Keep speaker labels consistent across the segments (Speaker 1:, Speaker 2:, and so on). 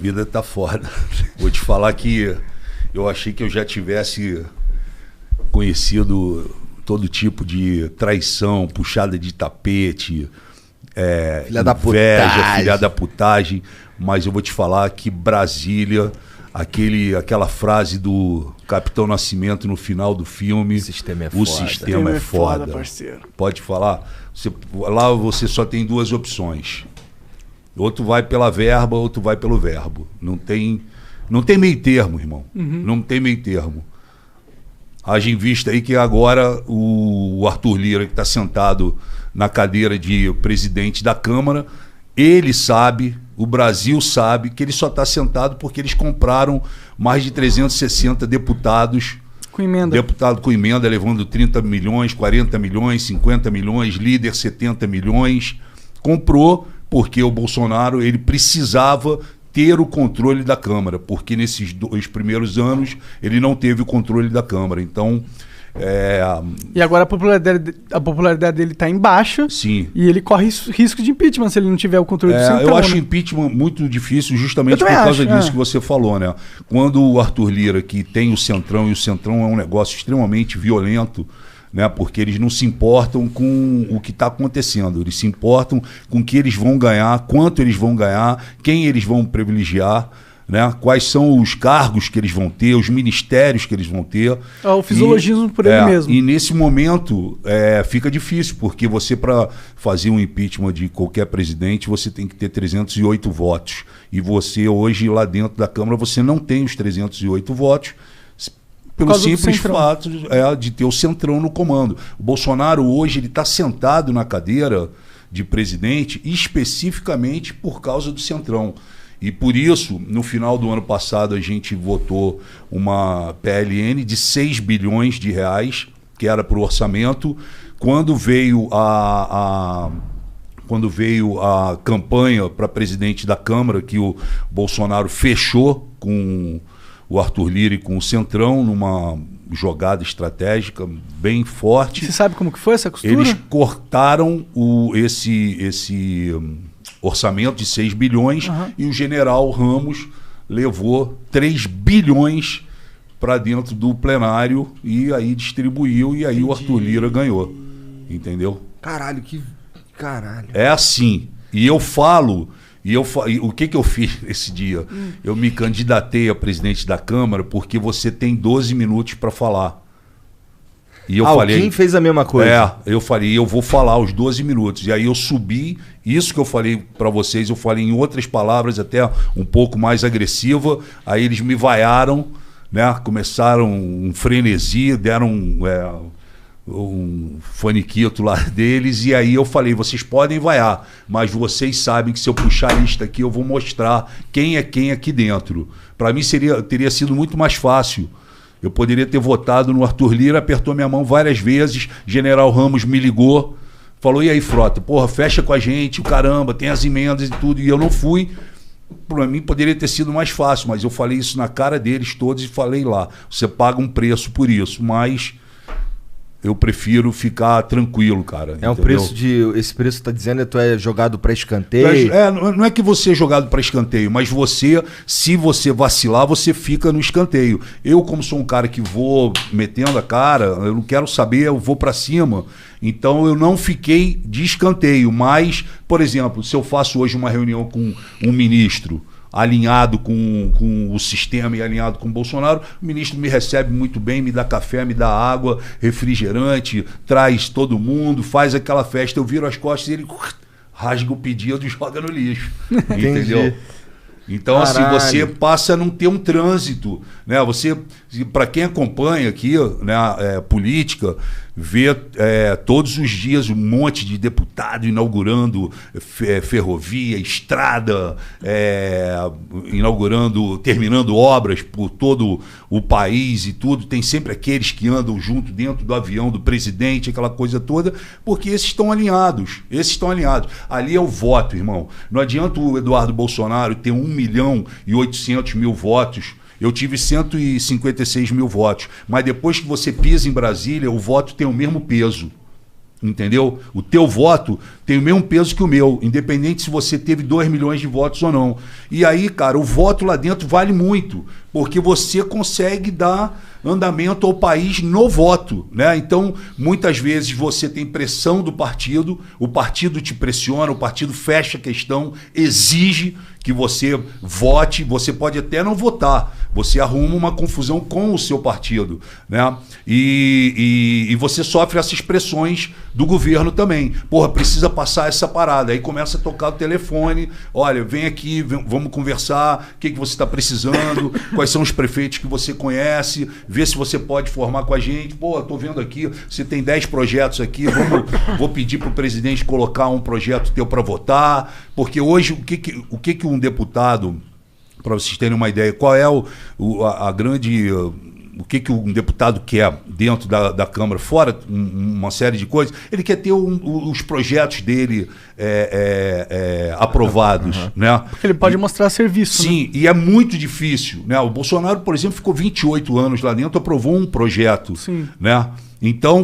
Speaker 1: A vida tá foda. Vou te falar que eu achei que eu já tivesse conhecido todo tipo de traição, puxada de tapete,
Speaker 2: filha da
Speaker 1: inveja,
Speaker 2: putagem.
Speaker 1: filha da putagem, mas eu vou te falar que Brasília, aquela frase do Capitão Nascimento no final do filme,
Speaker 2: O sistema é
Speaker 1: o
Speaker 2: foda.
Speaker 1: sistema é foda.
Speaker 3: Parceiro.
Speaker 1: Pode falar? Lá você só tem duas opções. Ou tu vai pela verba, ou tu vai pelo verbo. Não tem meio termo, irmão. Não tem meio termo. Haja em vista aí que agora o Arthur Lira, que está sentado na cadeira de presidente da Câmara, ele sabe, o Brasil sabe, que ele só está sentado porque eles compraram mais de 360 deputados.
Speaker 3: Com emenda.
Speaker 1: Deputado com emenda, levando 30 milhões, 40 milhões, 50 milhões, líder 70 milhões. Comprou porque o Bolsonaro ele precisava ter o controle da Câmara, porque nesses 2 primeiros anos ele não teve o controle da Câmara. Então,
Speaker 3: E agora a popularidade dele está em baixa.
Speaker 1: sim.
Speaker 3: E ele corre risco de impeachment se ele não tiver o controle do centrão.
Speaker 1: Eu acho
Speaker 3: né?
Speaker 1: impeachment muito difícil justamente por
Speaker 3: também
Speaker 1: causa
Speaker 3: acho,
Speaker 1: disso que você falou, né? Quando o Arthur Lira, que tem o Centrão, e o Centrão é um negócio extremamente violento, né? Porque eles não se importam com o que está acontecendo, eles se importam com o que eles vão ganhar, quanto eles vão ganhar, quem eles vão privilegiar, né? Quais são os cargos que eles vão ter, os ministérios que eles vão ter.
Speaker 3: O fisiologismo por ele mesmo.
Speaker 1: E nesse momento fica difícil, porque você, para fazer um impeachment de qualquer presidente, você tem que ter 308 votos. E você hoje, lá dentro da Câmara, você não tem os 308 votos, pelo simples fato de ter o Centrão no comando. O Bolsonaro hoje ele está sentado na cadeira de presidente especificamente por causa do Centrão. E por isso, no final do ano passado, a gente votou uma PLN de 6 bilhões de reais, que era para o orçamento. Quando veio a campanha para presidente da Câmara, que o Bolsonaro fechou com o Arthur Lira e com o Centrão, numa jogada estratégica bem forte.
Speaker 3: Você sabe como que foi essa costura?
Speaker 1: Eles cortaram esse orçamento de 6 bilhões e o general Ramos levou 3 bilhões para dentro do plenário e aí distribuiu e aí o Arthur Lira ganhou. Entendeu?
Speaker 2: Caralho.
Speaker 1: É assim. E eu falo... E o que eu fiz esse dia? Eu me candidatei a presidente da Câmara porque você tem 12 minutos para falar. E eu falei,
Speaker 2: quem fez a mesma coisa?
Speaker 1: Eu falei, eu vou falar os 12 minutos. E aí eu subi, isso que eu falei para vocês, eu falei em outras palavras, até um pouco mais agressiva. Aí eles me vaiaram, né? Começaram um frenesi, deram um faniquito lá deles, e aí eu falei, vocês podem vaiar, mas vocês sabem que se eu puxar a lista aqui, eu vou mostrar quem é quem aqui dentro. Para mim teria sido muito mais fácil. Eu poderia ter votado no Arthur Lira, apertou minha mão várias vezes, General Ramos me ligou, falou, e aí, Frota, porra, fecha com a gente, caramba, tem as emendas e tudo, e eu não fui. Para mim poderia ter sido mais fácil, mas eu falei isso na cara deles todos e falei lá, você paga um preço por isso, mas... eu prefiro ficar tranquilo, cara.
Speaker 2: É um preço esse preço que tá dizendo tu é jogado para escanteio?
Speaker 1: Não é que você é jogado para escanteio, mas se você vacilar, você fica no escanteio. Eu, como sou um cara que vou metendo a cara, eu não quero saber, eu vou para cima. Então eu não fiquei de escanteio. Mas, por exemplo, se eu faço hoje uma reunião com um ministro alinhado com o sistema e alinhado com o Bolsonaro, o ministro me recebe muito bem, me dá café, me dá água, refrigerante, traz todo mundo, faz aquela festa, eu viro as costas e ele rasga o pedido e joga no lixo. Entendeu? Então,
Speaker 2: caralho,
Speaker 1: assim, você passa a não ter um trânsito, né? Para quem acompanha aqui, né, política, vê todos os dias um monte de deputado inaugurando ferrovia, estrada, terminando obras por todo o país e tudo. Tem sempre aqueles que andam junto dentro do avião do presidente, aquela coisa toda, porque esses estão alinhados. Ali é o voto, irmão. Não adianta o Eduardo Bolsonaro ter 1.800.000 votos. Eu tive 156 mil votos. Mas depois que você pisa em Brasília, o voto tem o mesmo peso. Entendeu? O teu voto tem o mesmo peso que o meu, independente se você teve 2 milhões de votos ou não. E aí, cara, o voto lá dentro vale muito, porque você consegue dar andamento ao país no voto, né? Então, muitas vezes você tem pressão do partido, o partido te pressiona, o partido fecha a questão, exige que você vote, você pode até não votar, você arruma uma confusão com o seu partido, né? E você sofre essas pressões do governo também. Porra, precisa passar essa parada. Aí começa a tocar o telefone, olha, vem aqui, vamos conversar, o que você está precisando, quais são os prefeitos que você conhece, vê se você pode formar com a gente. Pô, tô vendo aqui, você tem 10 projetos aqui, vou pedir para o presidente colocar um projeto teu para votar, porque hoje o que um deputado, para vocês terem uma ideia, qual é a grande... O que um deputado quer dentro da Câmara, fora uma série de coisas, ele quer ter os projetos dele aprovados. Né?
Speaker 3: Porque ele pode mostrar serviço.
Speaker 1: Sim,
Speaker 3: né?
Speaker 1: E é muito difícil. Né? O Bolsonaro, por exemplo, ficou 28 anos lá dentro, aprovou um projeto.
Speaker 3: Sim.
Speaker 1: Né? Então,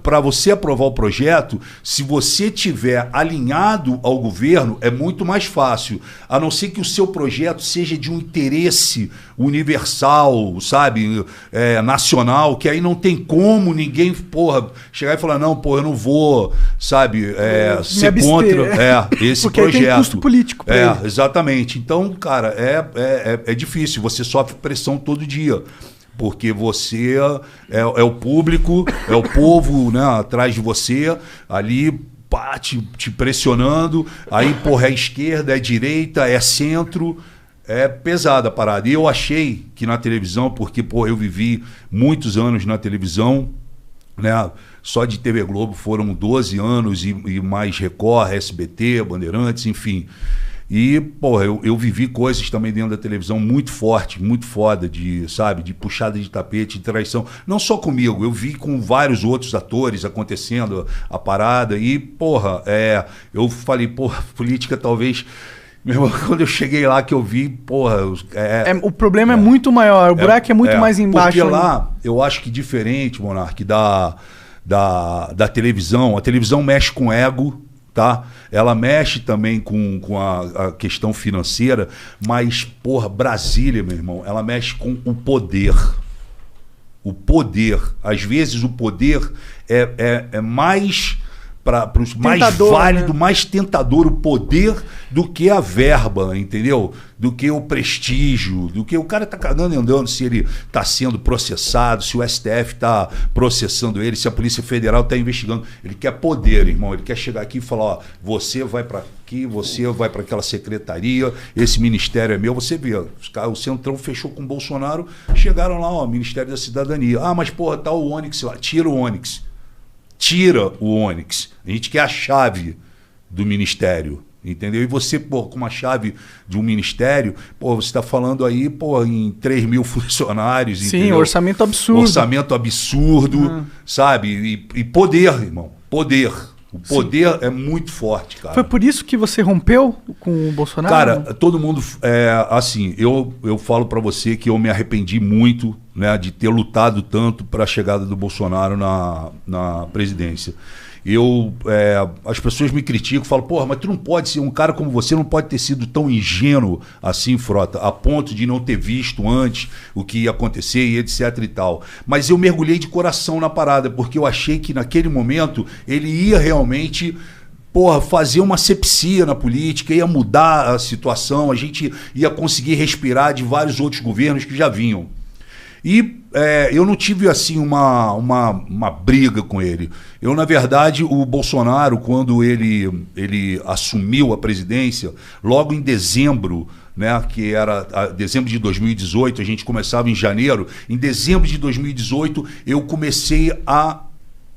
Speaker 1: para você aprovar o projeto, se você tiver alinhado ao governo, é muito mais fácil. A não ser que o seu projeto seja de um interesse universal, sabe, nacional, que aí não tem como ninguém, chegar e falar, não, eu não vou, sabe, ser contra esse
Speaker 3: porque
Speaker 1: projeto.
Speaker 3: Tem custo político pra ele.
Speaker 1: Exatamente. Então, cara, é difícil, você sofre pressão todo dia. Porque você é o público, é o povo, né, atrás de você, ali te pressionando, aí é esquerda, é direita, é centro, é pesada a parada. E eu achei que na televisão, porque eu vivi muitos anos na televisão, né, só de TV Globo foram 12 anos e mais Record, SBT, Bandeirantes, enfim. E, eu vivi coisas também dentro da televisão muito forte, muito foda, de puxada de tapete, de traição. Não só comigo, eu vi com vários outros atores acontecendo a parada. E, eu falei, política talvez... Meu irmão, quando eu cheguei lá que eu vi,
Speaker 3: o problema é muito maior, o buraco é muito mais embaixo.
Speaker 1: Porque lá, eu acho que diferente, Monark, da televisão, a televisão mexe com ego, tá? Ela mexe também com a questão financeira, mas, Brasília, meu irmão, ela mexe com o poder. O poder. Às vezes o poder é mais... para os mais válido, né? Mais tentador o poder do que a verba, entendeu? Do que o prestígio, do que o cara tá cagando e andando se ele tá sendo processado, se o STF tá processando ele, se a Polícia Federal tá investigando. Ele quer poder, irmão. Ele quer chegar aqui e falar, ó, você vai para aqui, você vai para aquela secretaria, esse ministério é meu. Você vê, o Centrão fechou com o Bolsonaro, chegaram lá, ó, Ministério da Cidadania. Ah, mas tá o Onyx lá. Tira o Onyx. Tira o Onyx. A gente quer a chave do ministério, entendeu? E você, com uma chave de um ministério, você está falando aí, em 3 mil funcionários.
Speaker 3: Sim,
Speaker 1: entendeu?
Speaker 3: Orçamento absurdo.
Speaker 1: Orçamento absurdo, sabe? E poder, irmão. Poder. O poder é muito forte, cara.
Speaker 3: Foi por isso que você rompeu com o Bolsonaro?
Speaker 1: Cara, todo mundo... assim, eu falo pra você que eu me arrependi muito, né, de ter lutado tanto para a chegada do Bolsonaro na presidência. As pessoas me criticam, falam, mas tu não pode ser, um cara como você não pode ter sido tão ingênuo assim, Frota, a ponto de não ter visto antes o que ia acontecer e etc e tal. Mas eu mergulhei de coração na parada, porque eu achei que naquele momento ele ia realmente... fazer uma asepsia na política, ia mudar a situação, a gente ia conseguir respirar de vários outros governos que já vinham. E eu não tive assim uma briga com ele. Eu, na verdade, o Bolsonaro, quando ele assumiu a presidência, logo em dezembro, né, que era dezembro de 2018, a gente começava em janeiro, em dezembro de 2018 eu comecei a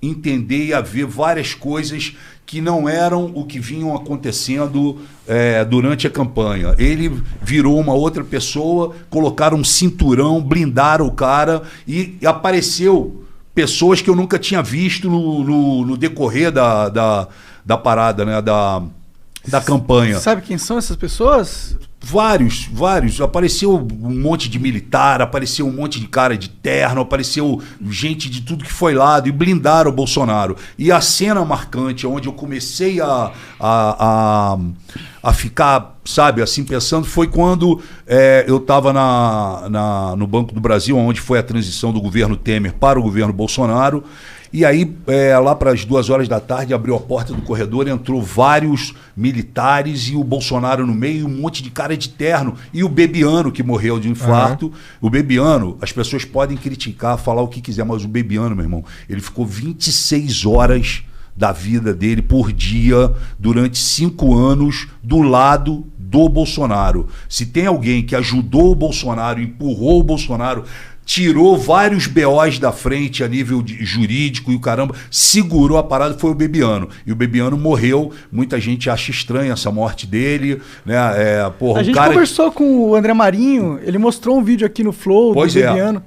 Speaker 1: entender e a ver várias coisas que não eram o que vinham acontecendo durante a campanha. Ele virou uma outra pessoa, colocaram um cinturão, blindaram o cara e apareceu pessoas que eu nunca tinha visto no decorrer da parada, né, da campanha.
Speaker 3: Sabe quem são essas pessoas?
Speaker 1: Vários. Apareceu um monte de militar, apareceu um monte de cara de terno, apareceu gente de tudo que foi lado e blindaram o Bolsonaro. E a cena marcante, onde eu comecei a ficar, sabe, assim, pensando, foi quando eu estava no Banco do Brasil, onde foi a transição do governo Temer para o governo Bolsonaro. E aí, lá para as 2 horas da tarde, abriu a porta do corredor, entrou vários militares e o Bolsonaro no meio, um monte de cara de terno. E o Bebiano, que morreu de infarto. O Bebiano, as pessoas podem criticar, falar o que quiser, mas o Bebiano, meu irmão, ele ficou 26 horas da vida dele por dia, durante 5 anos, do lado do Bolsonaro. Se tem alguém que ajudou o Bolsonaro, empurrou o Bolsonaro, tirou vários BOs da frente a nível jurídico e o caramba, segurou a parada, foi o Bebiano. E o Bebiano morreu, muita gente acha estranha essa morte dele, né?
Speaker 3: A gente conversou com o André Marinho, ele mostrou um vídeo aqui no Flow do Bebiano.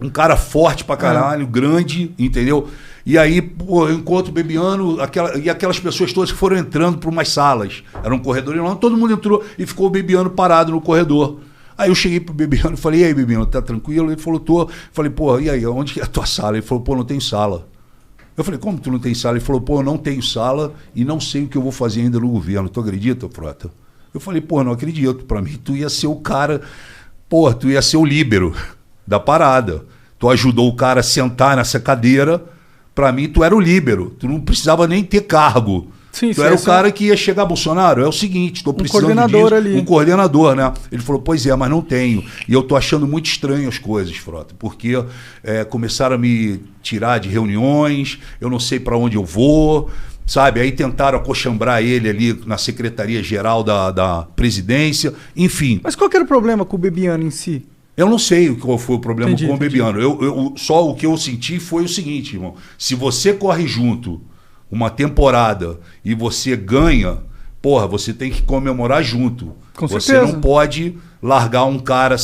Speaker 1: Um cara forte pra caralho, grande, entendeu? E aí, pô, eu encontro o Bebiano, e aquelas pessoas todas que foram entrando por umas salas. Era um corredor enorme, todo mundo entrou e ficou o Bebiano parado no corredor. Aí eu cheguei pro Bebiano e falei, e aí, Bebiano, tá tranquilo? Ele falou, tô. Falei, pô, e aí, onde é a tua sala? Ele falou, pô, não tem sala. Eu falei, como tu não tem sala? Ele falou, pô, eu não tenho sala e não sei o que eu vou fazer ainda no governo. Tu acredita, Frota? Eu falei, pô, não acredito. Pra mim, tu ia ser o cara, pô, tu ia ser o líbero da parada. Tu ajudou o cara a sentar nessa cadeira. Pra mim, tu era o líbero. Tu não precisava nem ter cargo.
Speaker 3: Sim,
Speaker 1: tu era o cara que ia chegar, Bolsonaro, é o seguinte, tô precisando
Speaker 3: coordenador ali.
Speaker 1: Um coordenador, né? Ele falou, pois é, mas não tenho. E eu tô achando muito estranho as coisas, Frota, porque começaram a me tirar de reuniões, eu não sei para onde eu vou, sabe? Aí tentaram acochambrar ele ali na Secretaria-Geral da Presidência, enfim.
Speaker 3: Mas qual que era o problema com o Bebiano em si?
Speaker 1: Eu não sei qual foi o problema com o Bebiano.
Speaker 3: Entendi.
Speaker 1: Só o que eu senti foi o seguinte, irmão. Se você corre junto uma temporada e você ganha, porra, você tem que comemorar junto.
Speaker 3: Com
Speaker 1: você
Speaker 3: certeza.
Speaker 1: não pode largar um cara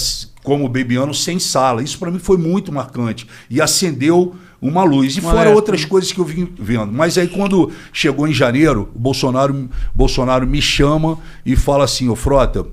Speaker 1: como o Bebiano sem sala. Isso para mim foi muito marcante. E acendeu uma luz. E fora outras coisas que eu vim vendo. Mas aí quando chegou em janeiro, o Bolsonaro me chama e fala assim, ô Frota,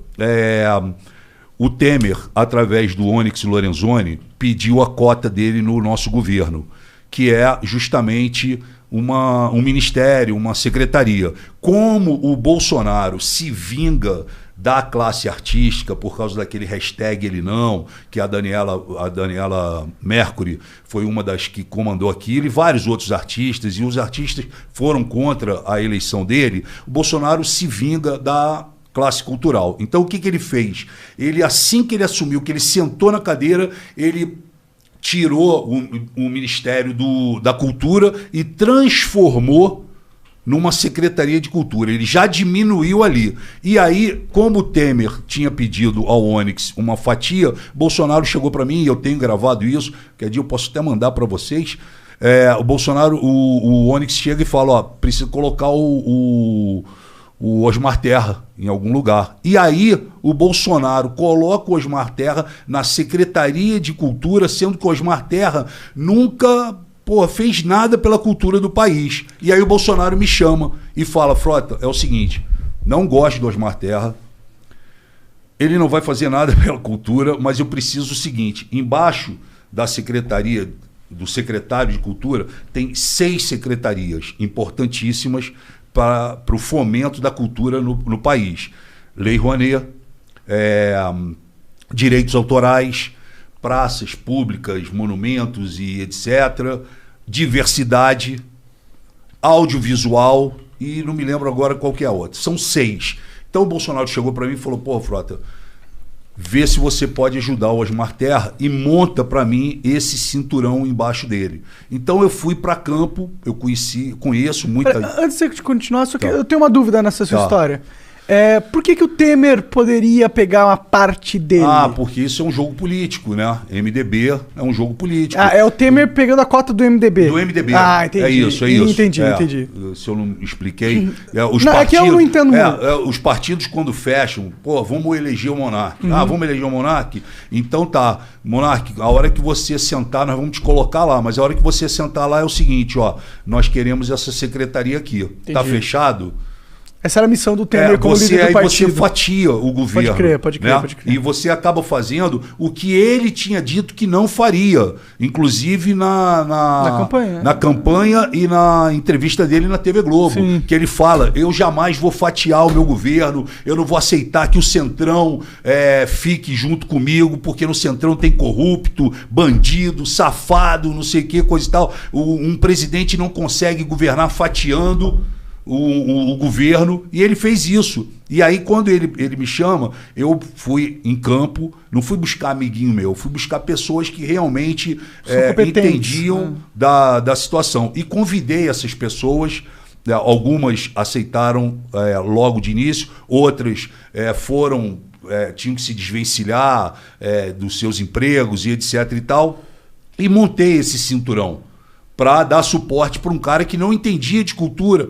Speaker 1: o Temer, através do Onyx Lorenzoni, pediu a cota dele no nosso governo, que é justamente um ministério, uma secretaria. Como o Bolsonaro se vinga da classe artística por causa daquele hashtag ele não, que a Daniela Mercury foi uma das que comandou aquilo, e vários outros artistas, e os artistas foram contra a eleição dele, o Bolsonaro se vinga da classe cultural. Então o que ele fez? Ele, assim que ele assumiu, que ele sentou na cadeira, ele tirou o Ministério da Cultura e transformou numa Secretaria de Cultura. Ele já diminuiu ali. E aí, como o Temer tinha pedido ao Onyx uma fatia, Bolsonaro chegou para mim, e eu tenho gravado isso, que dia eu posso até mandar para vocês. O Bolsonaro, o Onyx chega e fala, ó, precisa colocar o Osmar Terra em algum lugar. E aí o Bolsonaro coloca o Osmar Terra na Secretaria de Cultura, sendo que o Osmar Terra nunca fez nada pela cultura do país. E aí o Bolsonaro me chama e fala, Frota, é o seguinte, não gosto do Osmar Terra, ele não vai fazer nada pela cultura, mas eu preciso o seguinte, embaixo da secretaria, do secretário de Cultura, tem 6 secretarias importantíssimas para o fomento da cultura no país. Lei Rouanet, direitos autorais, praças públicas, monumentos e etc., diversidade, audiovisual e não me lembro agora qual que é a outra. São 6. Então o Bolsonaro chegou para mim e falou, pô, Frota, vê se você pode ajudar o Osmar Terra e monta para mim esse cinturão embaixo dele. Então eu fui para campo, eu conheço muita...
Speaker 3: Antes de você continuar, só que eu tenho uma dúvida nessa sua história. Por que o Temer poderia pegar uma parte dele?
Speaker 1: Porque isso é um jogo político, né? MDB é um jogo político.
Speaker 3: É o Temer pegando a cota do MDB.
Speaker 1: Do MDB.
Speaker 3: Entendi.
Speaker 1: É isso.
Speaker 3: Entendi.
Speaker 1: Se eu não expliquei...
Speaker 3: É que eu não entendo muito.
Speaker 1: Os partidos, quando fecham, vamos eleger o Monark. Vamos eleger o Monark? Então tá, Monark, a hora que você sentar, nós vamos te colocar lá, mas a hora que você sentar lá é o seguinte, nós queremos essa secretaria aqui. Entendi. Tá fechado?
Speaker 3: Essa era a missão do Temer como líder do partido.
Speaker 1: Você fatia o governo.
Speaker 3: Pode crer.
Speaker 1: E você acaba fazendo o que ele tinha dito que não faria, inclusive na campanha e na entrevista dele na TV Globo. Sim. Que ele fala, eu jamais vou fatiar o meu governo, eu não vou aceitar que o Centrão fique junto comigo, porque no Centrão tem corrupto, bandido, safado, não sei o que, coisa e tal. Um presidente não consegue governar fatiando o governo, e ele fez isso. E aí, quando ele me chama, eu fui em campo, não fui buscar amiguinho meu, fui buscar pessoas que realmente entendiam da situação. E convidei essas pessoas, algumas aceitaram logo de início, outras tinham que se desvencilhar dos seus empregos e etc e tal, e montei esse cinturão para dar suporte para um cara que não entendia de cultura.